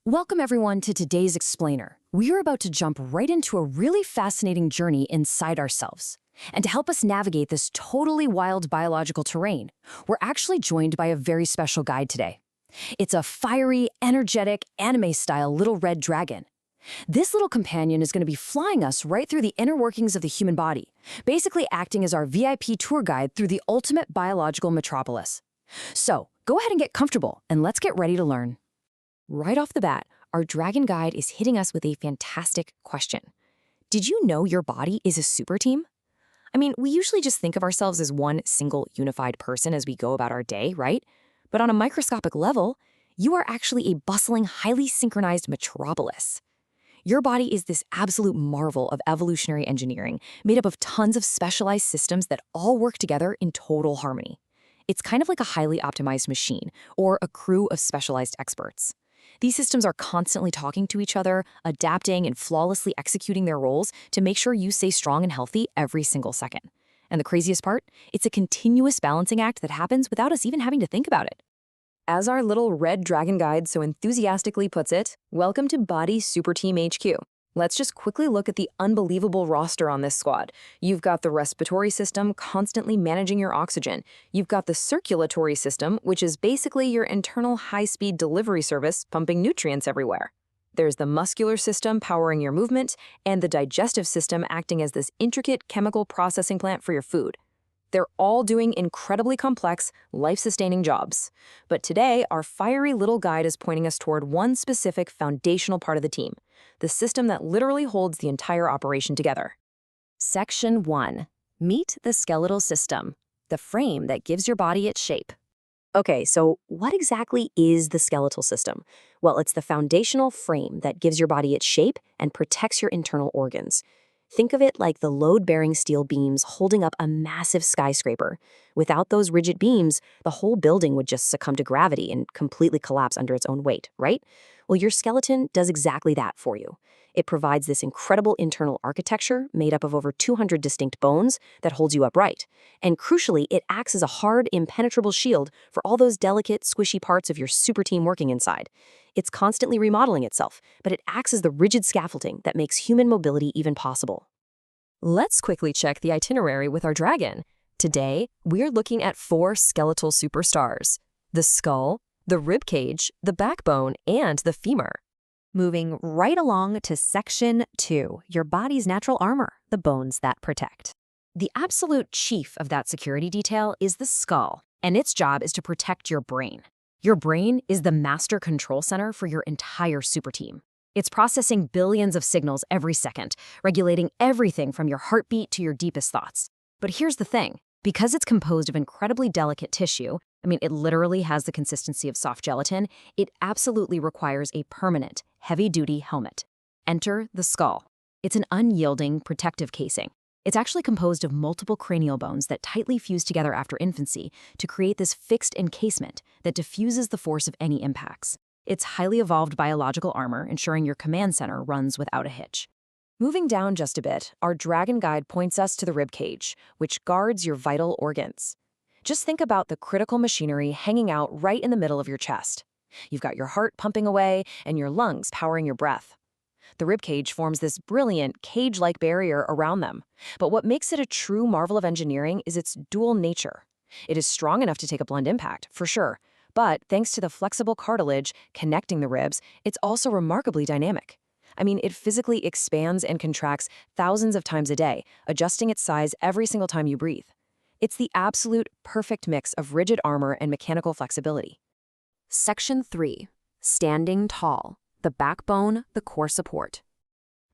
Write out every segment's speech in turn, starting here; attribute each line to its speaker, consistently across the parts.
Speaker 1: Welcome everyone to today's Explainer. We are about to jump right into a really fascinating journey inside ourselves. And to help us navigate this totally wild biological terrain, we're actually joined by a very special guide today. It's a fiery, energetic, anime-style little red dragon. This little companion is going to be flying us right through the inner workings of the human body, basically acting as our VIP tour guide through the ultimate biological metropolis. So, go ahead and get comfortable, and let's get ready to learn. Right off the bat, our dragon guide is hitting us with a fantastic question. Did you know your body is a super team? I mean, we usually just think of ourselves as one single unified person as we go about our day, right? But on a microscopic level, you are actually a bustling, highly synchronized metropolis. Your body is this absolute marvel of evolutionary engineering made up of tons of specialized systems that all work together in total harmony. It's kind of like a highly optimized machine or a crew of specialized experts. These systems are constantly talking to each other, adapting and flawlessly executing their roles to make sure you stay strong and healthy every single second. And the craziest part? It's a continuous balancing act that happens without us even having to think about it. As our little red dragon guide so enthusiastically puts it, welcome to Body Super Team HQ. Let's just quickly look at the unbelievable roster on this squad. You've got the respiratory system constantly managing your oxygen. You've got the circulatory system, which is basically your internal high-speed delivery service pumping nutrients everywhere. There's the muscular system powering your movement, and the digestive system acting as this intricate chemical processing plant for your food. They're all doing incredibly complex, life-sustaining jobs. But today, our fiery little guide is pointing us toward one specific foundational part of the team, the system that literally holds the entire operation together. Section 1. Meet the skeletal system, the frame that gives your body its shape. Okay, so what exactly is the skeletal system? Well, it's the foundational frame that gives your body its shape and protects your internal organs. Think of it like the load-bearing steel beams holding up a massive skyscraper. Without those rigid beams, the whole building would just succumb to gravity and completely collapse under its own weight, right? Well, your skeleton does exactly that for you. It provides this incredible internal architecture made up of over 200 distinct bones that holds you upright. And crucially, it acts as a hard, impenetrable shield for all those delicate, squishy parts of your super team working inside. It's constantly remodeling itself, but it acts as the rigid scaffolding that makes human mobility even possible. Let's quickly check the itinerary with our dragon. Today, we're looking at 4 skeletal superstars: the skull, the rib cage, the backbone, and the femur. Moving right along to Section 2, your body's natural armor, the bones that protect. The absolute chief of that security detail is the skull, and its job is to protect your brain. Your brain is the master control center for your entire super team. It's processing billions of signals every second, regulating everything from your heartbeat to your deepest thoughts. But here's the thing. Because it's composed of incredibly delicate tissue, it literally has the consistency of soft gelatin, it absolutely requires a permanent, heavy-duty helmet. Enter the skull. It's an unyielding, protective casing. It's actually composed of multiple cranial bones that tightly fuse together after infancy to create this fixed encasement that diffuses the force of any impacts. It's highly evolved biological armor, ensuring your command center runs without a hitch. Moving down just a bit, our dragon guide points us to the rib cage, which guards your vital organs. Just think about the critical machinery hanging out right in the middle of your chest. You've got your heart pumping away and your lungs powering your breath. The rib cage forms this brilliant, cage-like barrier around them. But what makes it a true marvel of engineering is its dual nature. It is strong enough to take a blunt impact, for sure. But thanks to the flexible cartilage connecting the ribs, it's also remarkably dynamic. It physically expands and contracts thousands of times a day, adjusting its size every single time you breathe. It's the absolute perfect mix of rigid armor and mechanical flexibility. Section 3. Standing tall. The backbone, the core support.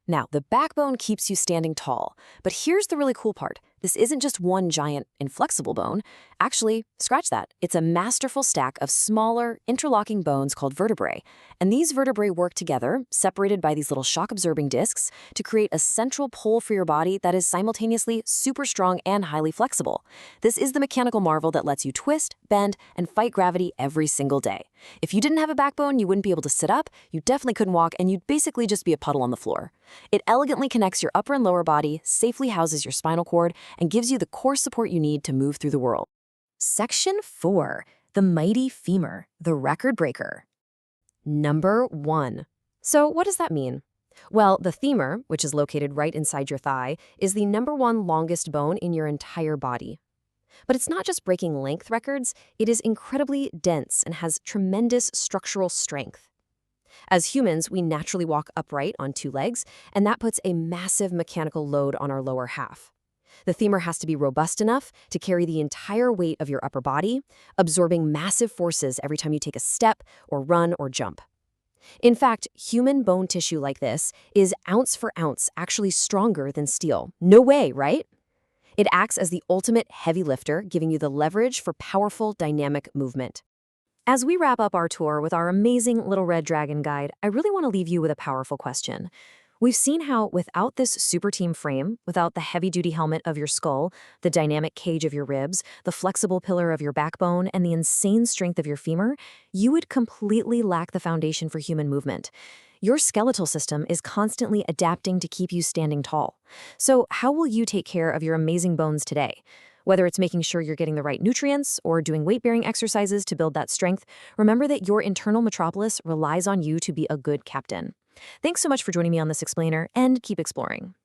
Speaker 1: Now, the backbone keeps you standing tall, but here's the really cool part. This isn't just one giant, inflexible bone. Actually, scratch that. It's a masterful stack of smaller, interlocking bones called vertebrae. And these vertebrae work together, separated by these little shock-absorbing discs, to create a central pole for your body that is simultaneously super strong and highly flexible. This is the mechanical marvel that lets you twist, bend, and fight gravity every single day. If you didn't have a backbone, you wouldn't be able to sit up, you definitely couldn't walk, and you'd basically just be a puddle on the floor. It elegantly connects your upper and lower body, safely houses your spinal cord, and gives you the core support you need to move through the world. Section 4. The mighty femur, the record breaker.
Speaker 2: Number 1. So what does that mean? Well, the femur, which is located right inside your thigh, is the number 1 longest bone in your entire body. But it's not just breaking length records, it is incredibly dense and has tremendous structural strength. As humans, we naturally walk upright on 2 legs, and that puts a massive mechanical load on our lower half. The femur has to be robust enough to carry the entire weight of your upper body, absorbing massive forces every time you take a step or run or jump. In fact, human bone tissue like this is ounce for ounce actually stronger than steel. No way, right? It acts as the ultimate heavy lifter, giving you the leverage for powerful dynamic movement. As we wrap up our tour with our amazing Little Red Dragon guide, I really want to leave you with a powerful question. We've seen how without this super team frame, without the heavy-duty helmet of your skull, the dynamic cage of your ribs, the flexible pillar of your backbone, and the insane strength of your femur, you would completely lack the foundation for human movement. Your skeletal system is constantly adapting to keep you standing tall. So how will you take care of your amazing bones today? Whether it's making sure you're getting the right nutrients or doing weight-bearing exercises to build that strength, remember that your internal metropolis relies on you to be a good captain. Thanks so much for joining me on this explainer, and keep exploring.